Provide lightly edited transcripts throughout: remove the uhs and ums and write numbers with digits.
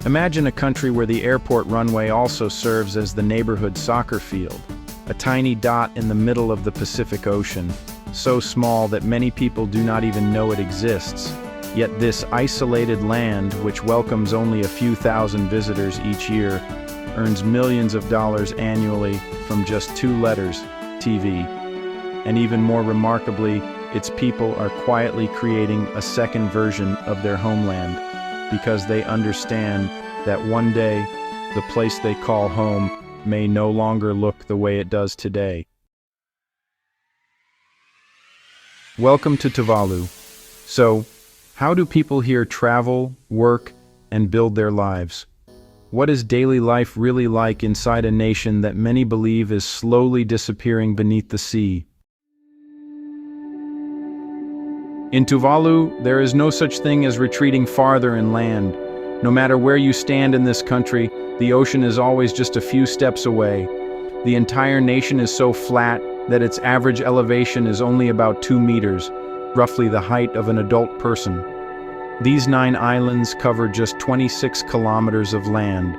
Imagine a country where the airport runway also serves as the neighborhood soccer field, a tiny dot in the middle of the Pacific Ocean, so small that many people do not even know it exists. Yet this isolated land, which welcomes only a few thousand visitors each year, earns millions of dollars annually from just 2 letters, TV. And even more remarkably, its people are quietly creating a second version of their homeland, because they understand that one day, the place they call home may no longer look the way it does today. Welcome to Tuvalu. So, how do people here travel, work, and build their lives? What is daily life really like inside a nation that many believe is slowly disappearing beneath the sea? In Tuvalu, there is no such thing as retreating farther inland. No matter where you stand in this country, the ocean is always just a few steps away. The entire nation is so flat that its average elevation is only about 2 meters, roughly the height of an adult person. These 9 islands cover just 26 kilometers of land,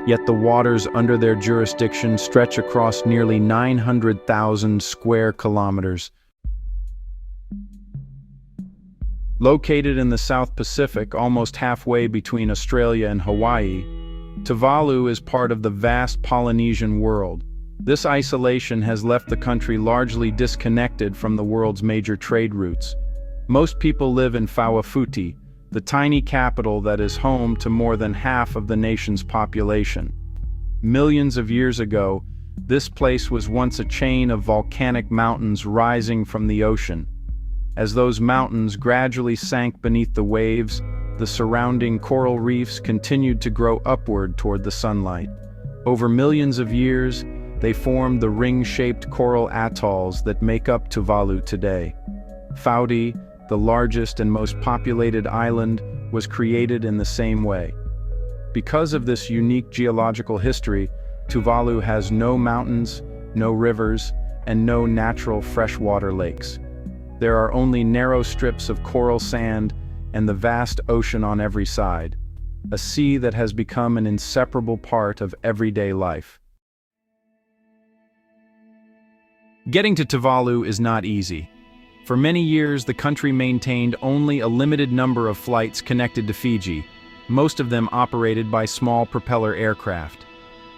yet the waters under their jurisdiction stretch across nearly 900,000 square kilometers. Located in the South Pacific, almost halfway between Australia and Hawaii, Tuvalu is part of the vast Polynesian world. This isolation has left the country largely disconnected from the world's major trade routes. Most people live in Funafuti, the tiny capital that is home to more than half of the nation's population. Millions of years ago, this place was once a chain of volcanic mountains rising from the ocean. As those mountains gradually sank beneath the waves, the surrounding coral reefs continued to grow upward toward the sunlight. Over millions of years, they formed the ring-shaped coral atolls that make up Tuvalu today. Funafuti, the largest and most populated island, was created in the same way. Because of this unique geological history, Tuvalu has no mountains, no rivers, and no natural freshwater lakes. There are only narrow strips of coral sand and the vast ocean on every side, a sea that has become an inseparable part of everyday life. Getting to Tuvalu is not easy. For many years, the country maintained only a limited number of flights connected to Fiji, most of them operated by small propeller aircraft.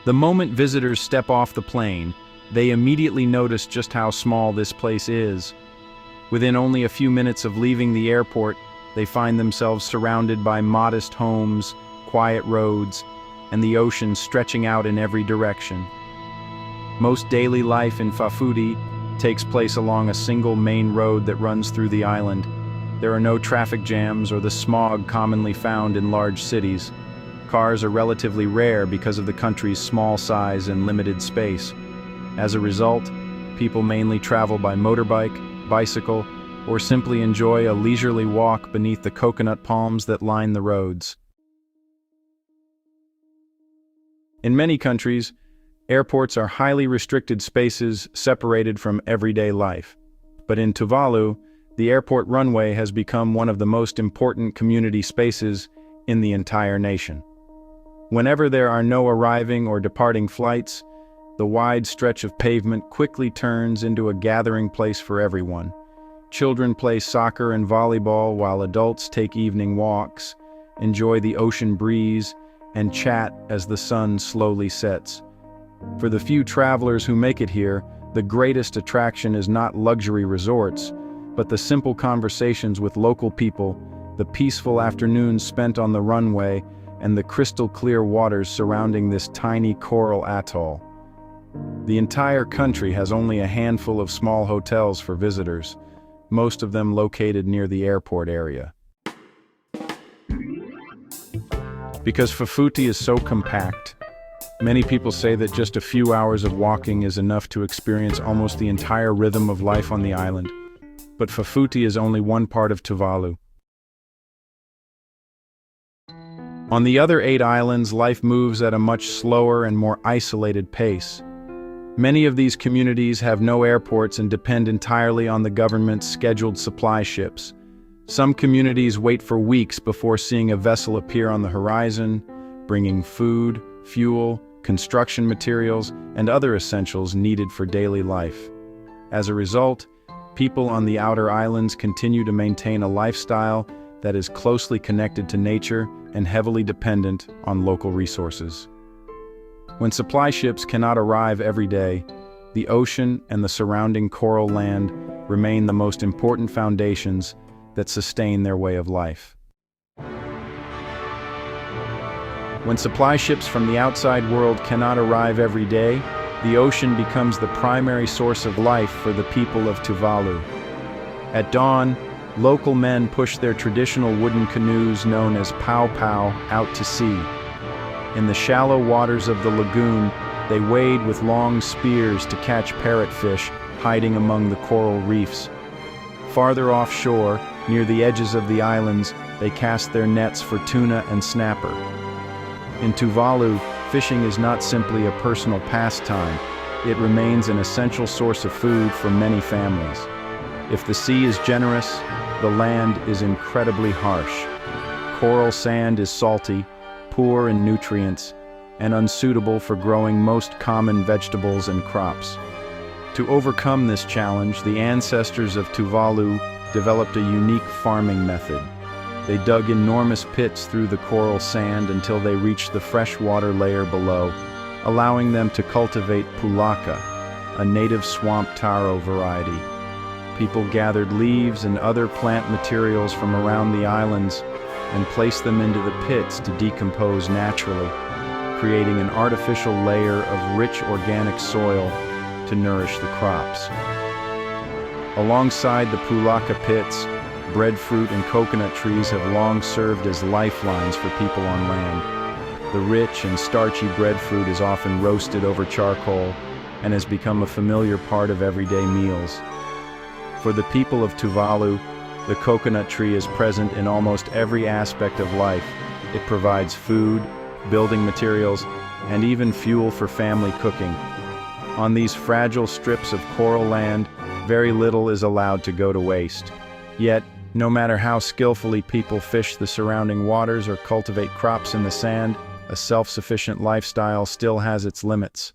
The moment visitors step off the plane, they immediately notice just how small this place is. Within only a few minutes of leaving the airport, they find themselves surrounded by modest homes, quiet roads, and the ocean stretching out in every direction. Most daily life in Funafuti takes place along a single main road that runs through the island. There are no traffic jams or the smog commonly found in large cities. Cars are relatively rare because of the country's small size and limited space. As a result, people mainly travel by motorbike, bicycle, or simply enjoy a leisurely walk beneath the coconut palms that line the roads. In many countries, airports are highly restricted spaces separated from everyday life. But in Tuvalu, the airport runway has become one of the most important community spaces in the entire nation. Whenever there are no arriving or departing flights, the wide stretch of pavement quickly turns into a gathering place for everyone. Children play soccer and volleyball while adults take evening walks, enjoy the ocean breeze, and chat as the sun slowly sets. For the few travelers who make it here, the greatest attraction is not luxury resorts, but the simple conversations with local people, the peaceful afternoons spent on the runway, and the crystal-clear waters surrounding this tiny coral atoll. The entire country has only a handful of small hotels for visitors, most of them located near the airport area. Because Funafuti is so compact, many people say that just a few hours of walking is enough to experience almost the entire rhythm of life on the island. But Funafuti is only one part of Tuvalu. On the other 8 islands, life moves at a much slower and more isolated pace. Many of these communities have no airports and depend entirely on the government's scheduled supply ships. Some communities wait for weeks before seeing a vessel appear on the horizon, bringing food, fuel, construction materials, and other essentials needed for daily life. As a result, people on the outer islands continue to maintain a lifestyle that is closely connected to nature and heavily dependent on local resources. When supply ships cannot arrive every day, the ocean and the surrounding coral land remain the most important foundations that sustain their way of life. When supply ships from the outside world cannot arrive every day, the ocean becomes the primary source of life for the people of Tuvalu. At dawn, local men push their traditional wooden canoes known as pow-pow out to sea. In the shallow waters of the lagoon, they wade with long spears to catch parrotfish hiding among the coral reefs. Farther offshore, near the edges of the islands, they cast their nets for tuna and snapper. In Tuvalu, fishing is not simply a personal pastime, it remains an essential source of food for many families. If the sea is generous, the land is incredibly harsh. Coral sand is salty, poor in nutrients, and unsuitable for growing most common vegetables and crops. To overcome this challenge, the ancestors of Tuvalu developed a unique farming method. They dug enormous pits through the coral sand until they reached the freshwater layer below, allowing them to cultivate pulaka, a native swamp taro variety. People gathered leaves and other plant materials from around the islands and placed them into the pits to decompose naturally, creating an artificial layer of rich organic soil to nourish the crops. Alongside the pulaka pits, breadfruit and coconut trees have long served as lifelines for people on land. The rich and starchy breadfruit is often roasted over charcoal and has become a familiar part of everyday meals. For the people of Tuvalu, the coconut tree is present in almost every aspect of life. It provides food, building materials, and even fuel for family cooking. On these fragile strips of coral land, very little is allowed to go to waste. Yet, no matter how skillfully people fish the surrounding waters or cultivate crops in the sand, a self-sufficient lifestyle still has its limits.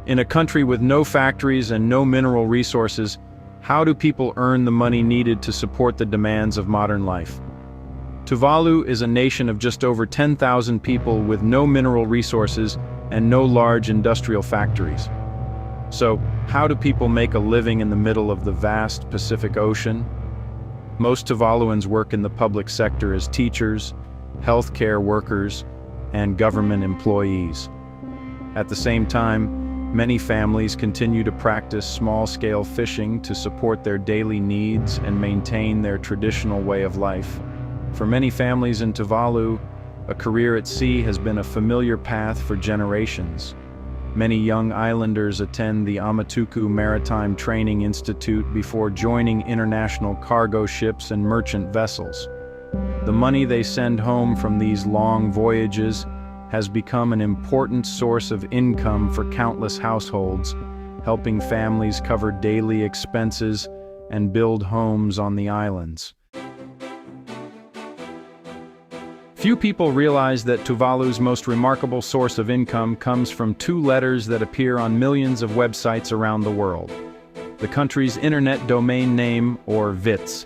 In a country with no factories and no mineral resources, how do people earn the money needed to support the demands of modern life? Tuvalu is a nation of just over 10,000 people with no mineral resources and no large industrial factories. So, how do people make a living in the middle of the vast Pacific Ocean? Most Tuvaluans work in the public sector as teachers, healthcare workers, and government employees. At the same time, many families continue to practice small-scale fishing to support their daily needs and maintain their traditional way of life. For many families in Tuvalu, a career at sea has been a familiar path for generations. Many young islanders attend the Amatuku Maritime Training Institute before joining international cargo ships and merchant vessels. The money they send home from these long voyages has become an important source of income for countless households, helping families cover daily expenses and build homes on the islands. Few people realize that Tuvalu's most remarkable source of income comes from two letters that appear on millions of websites around the world. The country's internet domain name, or VITS.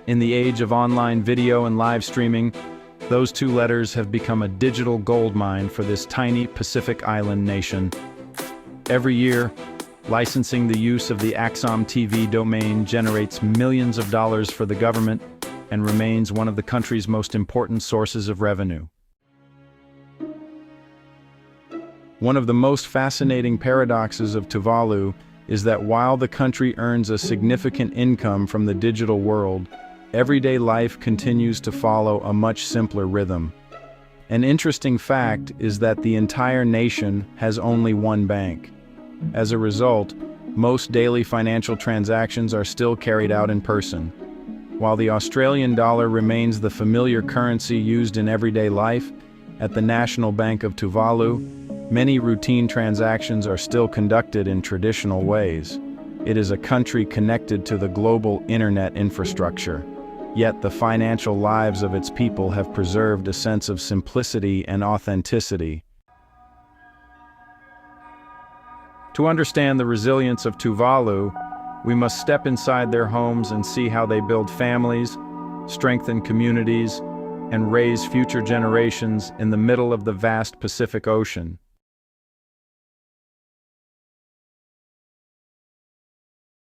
In the age of online video and live streaming, those two letters have become a digital goldmine for this tiny Pacific island nation. Every year, licensing the use of the Axom TV domain generates millions of dollars for the government and remains one of the country's most important sources of revenue. One of the most fascinating paradoxes of Tuvalu is that while the country earns a significant income from the digital world, everyday life continues to follow a much simpler rhythm. An interesting fact is that the entire nation has only one bank. As a result, most daily financial transactions are still carried out in person. While the Australian dollar remains the familiar currency used in everyday life, at the National Bank of Tuvalu, many routine transactions are still conducted in traditional ways. It is a country connected to the global internet infrastructure. Yet the financial lives of its people have preserved a sense of simplicity and authenticity. To understand the resilience of Tuvalu, we must step inside their homes and see how they build families, strengthen communities, and raise future generations in the middle of the vast Pacific Ocean.